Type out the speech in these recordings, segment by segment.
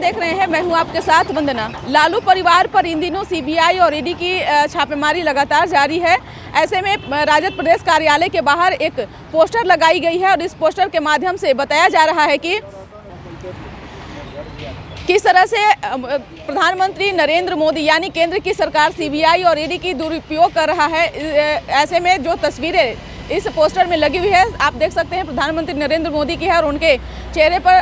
देख रहे हैं, मैं हूं आपके साथ वंदना। लालू परिवार पर इन दिनों सीबीआई और ईडी की छापेमारी लगातार जारी है। ऐसे में राजद प्रदेश कार्यालय के बाहर एक पोस्टर लगाई गई है और इस पोस्टर के माध्यम से बताया जा रहा है कि किस तरह से प्रधानमंत्री नरेंद्र मोदी यानी केंद्र की सरकार सीबीआई और ईडी की दुरुपयोग कर रहा है। ऐसे में जो तस्वीरें इस पोस्टर में लगी हुई है, आप देख सकते हैं प्रधानमंत्री नरेंद्र मोदी की है और उनके चेहरे पर,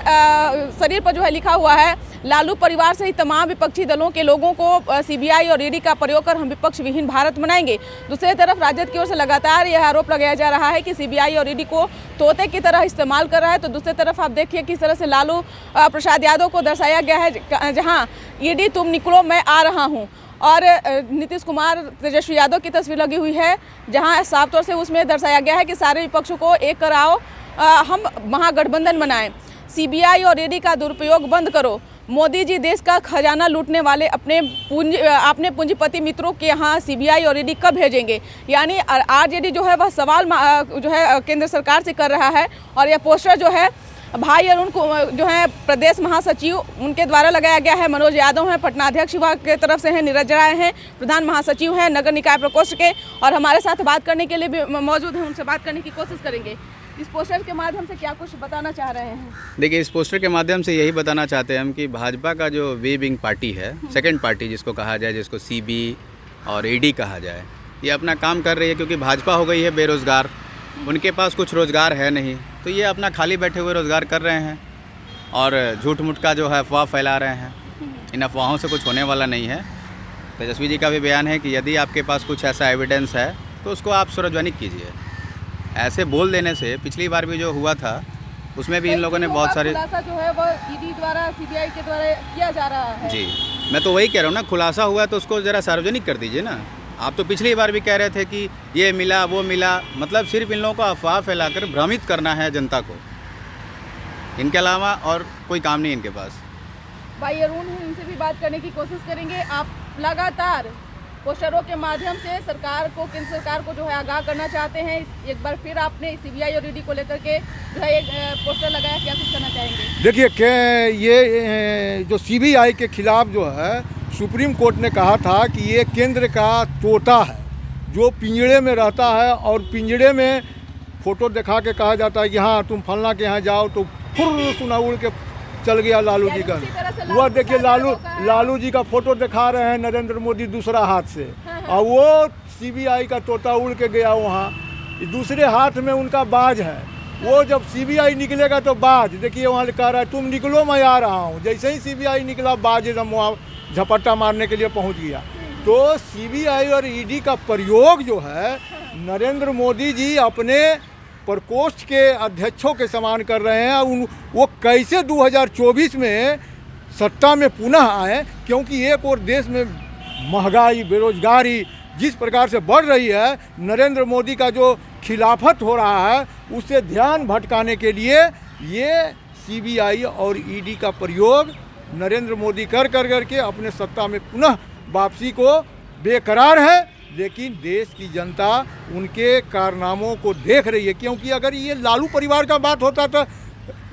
शरीर पर जो है लिखा हुआ है, लालू परिवार सहित तमाम विपक्षी दलों के लोगों को सीबीआई और ईडी का प्रयोग कर हम विपक्ष विहीन भारत बनाएंगे। दूसरी तरफ राजद की ओर से लगातार यह आरोप लगाया जा रहा है कि सीबीआई और ईडी को तोते की तरह इस्तेमाल कर रहा है। तो दूसरी तरफ आप देखिए किस तरह से लालू प्रसाद यादव को दर्शाया गया है, जहाँ ईडी तुम निकलो मैं आ रहा हूँ, और नीतीश कुमार तेजस्वी यादव की तस्वीर लगी हुई है, जहां साफ तौर से उसमें दर्शाया गया है कि सारे विपक्षों को एक कराओ, हम महागठबंधन बनाएं, सीबीआई और ईडी का दुरुपयोग बंद करो। मोदी जी देश का खजाना लूटने वाले अपने पूंजीपति मित्रों के यहाँ सीबीआई और ईडी कब भेजेंगे। यानी आरजेडी जो है वह सवाल जो है केंद्र सरकार से कर रहा है। और यह पोस्टर जो है भाई अरुण को जो है प्रदेश महासचिव उनके द्वारा लगाया गया है। मनोज यादव हैं पटना अध्यक्ष विभाग की तरफ से हैं, नीरज राय हैं प्रधान महासचिव हैं नगर निकाय प्रकोष्ठ के, और हमारे साथ बात करने के लिए भी मौजूद हैं। उनसे बात करने की कोशिश करेंगे। इस पोस्टर के माध्यम से क्या कुछ बताना चाह रहे हैं? देखिए, इस पोस्टर के माध्यम से यही बताना चाहते हैं हम कि भाजपा का जो वी विंग पार्टी है, सेकेंड पार्टी जिसको कहा जाए, जिसको सीबी और ईडी कहा जाए, ये अपना काम कर रही है क्योंकि भाजपा हो गई है बेरोज़गार, उनके पास कुछ रोज़गार है नहीं, तो ये अपना खाली बैठे हुए रोज़गार कर रहे हैं और झूठ मूठ का जो है अफवाह फैला रहे हैं। इन अफवाहों से कुछ होने वाला नहीं है। तेजस्वी जी का भी बयान है कि यदि आपके पास कुछ ऐसा एविडेंस है तो उसको आप सार्वजनिक कीजिए। ऐसे बोल देने से पिछली बार भी जो हुआ था उसमें भी इन लोगों ने बहुत सारे खुलासा जो है वो ईडी द्वारा सीबीआई के द्वारा किया जा रहा है। जी, मैं तो वही कह रहा हूँ ना, खुलासा हुआ तो उसको ज़रा सार्वजनिक कर दीजिए ना। आप तो पिछली बार भी कह रहे थे कि ये मिला वो मिला, मतलब सिर्फ इन लोगों को अफवाह फैलाकर भ्रमित करना है जनता को, इनके अलावा और कोई काम नहीं इनके पास। भाई अरुण हैं, इनसे भी बात करने की कोशिश करेंगे। आप लगातार पोस्टरों के माध्यम से सरकार को, केंद्र सरकार को जो है आगाह करना चाहते हैं। एक बार फिर आपने सीबीआई और ईडी को लेकर के जो है एक पोस्टर लगाया, क्या कुछ करना चाहेंगे? देखिए, ये जो सीबीआई के खिलाफ जो है सुप्रीम कोर्ट ने कहा था कि ये केंद्र का तोता है जो पिंजड़े में रहता है, और पिंजड़े में फ़ोटो दिखा के कहा जाता है कि हाँ तुम फलना के यहाँ जाओ, तो फुर्र सुना उड़ के चल गया लालू जी का। वह देखिए लालू जी का फोटो दिखा रहे हैं नरेंद्र मोदी दूसरा हाथ से, और वो सीबीआई का तोता उड़ के गया वहाँ, दूसरे हाथ में उनका बाज है। वो जब सीबीआई निकलेगा तो बाज, देखिए वहाँ कह रहा है तुम निकलो मैं आ रहा हूँ। जैसे ही सीबीआई निकला, बाज एकदम वहाँ झपट्टा मारने के लिए पहुँच गया। तो सीबीआई और ईडी का प्रयोग जो है नरेंद्र मोदी जी अपने प्रकोष्ठ के अध्यक्षों के समान कर रहे हैं। वो कैसे 2024 में सत्ता में पुनः आए, क्योंकि एक और देश में महंगाई, बेरोजगारी जिस प्रकार से बढ़ रही है, नरेंद्र मोदी का जो खिलाफत हो रहा है उससे ध्यान भटकाने के लिए ये सीबीआई और ईडी का प्रयोग नरेंद्र मोदी कर के अपने सत्ता में पुनः वापसी को बेकरार है। लेकिन देश की जनता उनके कारनामों को देख रही है, क्योंकि अगर ये लालू परिवार का बात होता तो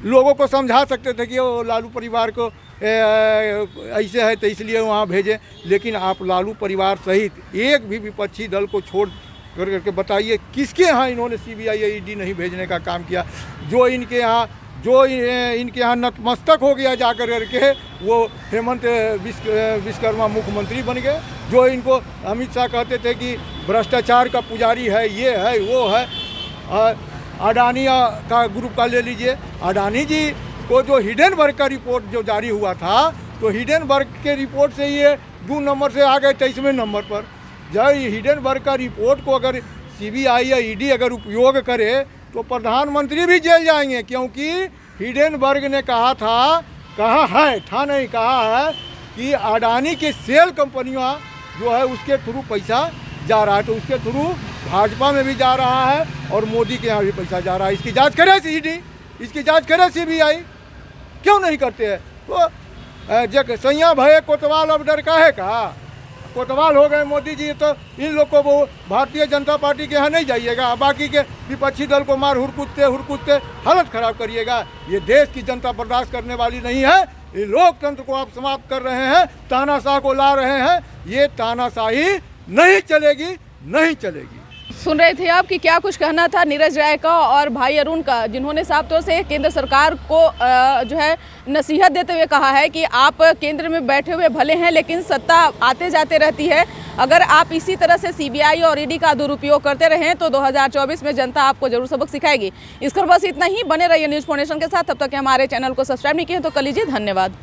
लोगों को समझा सकते थे कि वो लालू परिवार को ऐसे है तो इसलिए वहाँ भेजें। लेकिन आप लालू परिवार सहित एक भी विपक्षी दल को छोड़ करके बताइए किसके यहाँ इन्होंने सीबीआई या ईडी नहीं भेजने का काम किया। जो इनके यहाँ नतमस्तक हो गया जाकर करके वो हेमंत विश्वकर्मा मुख्यमंत्री बन गए। जो इनको अमित शाह कहते थे कि भ्रष्टाचार का पुजारी है, ये है वो है। अडानी का ग्रुप का ले लीजिए, अडानी जी को जो हिडेनबर्ग का रिपोर्ट जो जारी हुआ था, तो हिडेनबर्ग के रिपोर्ट से ये 2 नंबर से आ गए 23वें नंबर पर। जब हिडेनबर्ग का रिपोर्ट को अगर सीबीआई या ईडी अगर उपयोग करे तो प्रधानमंत्री भी जेल जाएंगे, क्योंकि हिडेनबर्ग ने कहा है कि अडानी के सेल कंपनियां जो है उसके थ्रू पैसा जा रहा है, तो उसके थ्रू भाजपा में भी जा रहा है और मोदी के यहाँ भी पैसा जा रहा है। इसकी जांच करे ईडी, इसकी जांच करे सीबीआई, क्यों नहीं करते हैं? तो जग सैया भये कोतवाल अब डर काहे का? कोतवाल हो गए मोदी जी, तो इन लोग को वो भारतीय जनता पार्टी के यहाँ नहीं जाइएगा, बाकी के विपक्षी दल को मार हुरकूदते हालत खराब करिएगा। ये देश की जनता बर्दाश्त करने वाली नहीं है। ये लोकतंत्र को आप समाप्त कर रहे हैं, तानाशाह को ला रहे हैं। ये तानाशाही नहीं चलेगी, नहीं चलेगी। सुन रहे थे आप कि क्या कुछ कहना था नीरज राय का और भाई अरुण का, जिन्होंने साफ तौर से केंद्र सरकार को जो है नसीहत देते हुए कहा है कि आप केंद्र में बैठे हुए भले हैं लेकिन सत्ता आते जाते रहती है। अगर आप इसी तरह से सीबीआई और ईडी का दुरुपयोग करते रहें तो 2024 में जनता आपको जरूर सबक सिखाएगी। इस पर बस इतना ही। बने रहिए न्यूज़ फाउंडेशन के साथ। तब तक हमारे चैनल को सब्सक्राइब नहीं किए तो कर लीजिए। धन्यवाद।